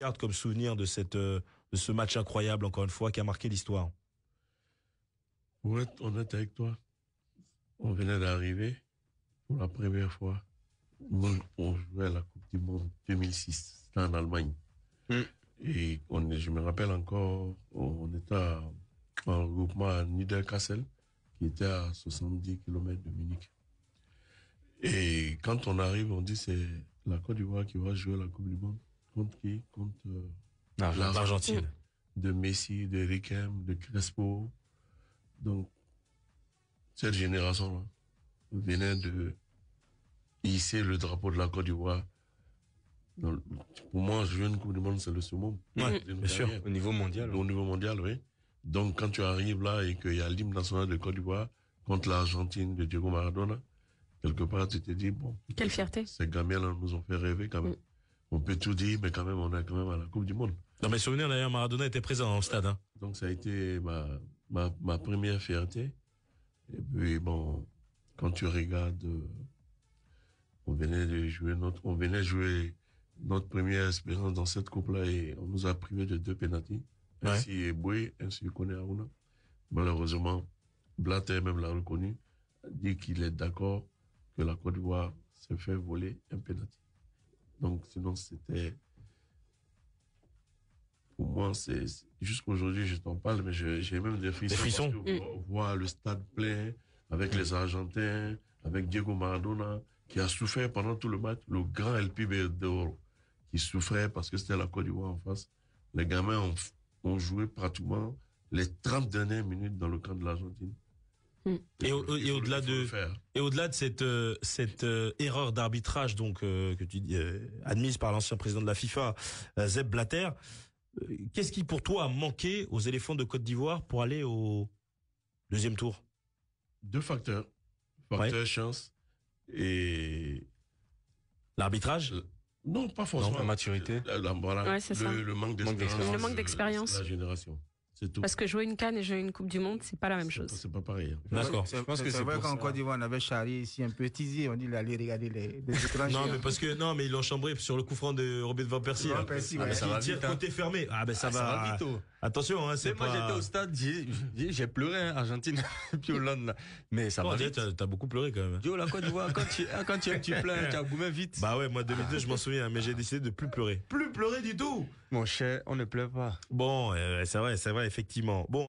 Garde comme souvenir de ce match incroyable, encore une fois, qui a marqué l'histoire? Pour être honnête avec toi, on venait d'arriver pour la première fois. On jouait à la Coupe du Monde 2006, c'était en Allemagne. Et je me rappelle encore, on était en regroupement à Niederkassel, qui était à 70 km de Munich. Et quand on arrive, on dit c'est la Côte d'Ivoire qui va jouer la Coupe du Monde. Contre qui? Contre L'Argentine. De Messi, de Riquelme, de Crespo. Donc, cette génération-là venait de hisser le drapeau de la Côte d'Ivoire. Donc, pour moi, jouer une Coupe du Monde, c'est le summum. Ouais, bien sûr. Au niveau mondial. Au niveau mondial, oui. Donc, quand tu arrives là et qu'il y a l'hymne national de Côte d'Ivoire contre l'Argentine de Diego Maradona, quelque part, tu te dis, bon. Quelle fierté. Ces gamins-là nous ont fait rêver quand même. On peut tout dire, mais quand même, on est quand même à la Coupe du Monde. Dans mes souvenirs, d'ailleurs, Maradona était présent au stade. Hein. Donc, ça a été ma première fierté. Et puis, bon, quand tu regardes, on venait jouer notre première expérience dans cette coupe-là et on nous a privé de 2 pénaltys. Ainsi Eboué, ainsi Koné Aruna. Malheureusement, Blatter même l'a reconnu, a dit qu'il est d'accord que la Côte d'Ivoire s'est fait voler un pénalty. Donc, sinon, c'était, pour moi, c'est, jusqu'aujourd'hui, je t'en parle, mais j'ai même des frissons. Des frissons. Parce que voir le stade plein, avec les Argentins, avec Diego Maradona, qui a souffert pendant tout le match, le grand El Pibe d'Oro, qui souffrait parce que c'était la Côte d'Ivoire en face. Les gamins ont joué pratiquement les 30 dernières minutes dans le camp de l'Argentine. Et au-delà de cette erreur d'arbitrage donc que tu dis admise par l'ancien président de la FIFA, Sepp Blatter, qu'est-ce qui pour toi a manqué aux éléphants de Côte d'Ivoire pour aller au deuxième tour? 2 facteurs. Chance et l'arbitrage. Non, pas forcément. Non, la maturité. Voilà, Ouais, c'est ça. le manque d'expérience. Le manque d'expérience. La génération. C'est tout. Parce que jouer une CAN et jouer une Coupe du Monde, c'est pas la même chose. C'est pas pareil. D'accord. Je pense que c'est vrai qu'en Côte d'Ivoire, on avait charrié ici un peu teasé. On dit d'aller regarder les écrans. Non, mais ils l'ont chambré sur le coup franc de Robin Van Persie. Van Persie, ouais. Ça va Tire vite, hein. côté fermé. Ah ben ça va vite. Attention, hein, c'est Moi, j'étais au stade, j'ai pleuré, hein, Argentine, puis Hollande, là. Mais ça va vite. T'as beaucoup pleuré quand même. Yo, la Côte d'Ivoire, quand tu pleures, tu as goûté vite. Bah ouais, moi 2002, je m'en souviens, mais j'ai décidé de plus pleurer. Plus pleurer du tout. Mon cher, on ne pleure pas. Bon, c'est vrai, effectivement. Bon.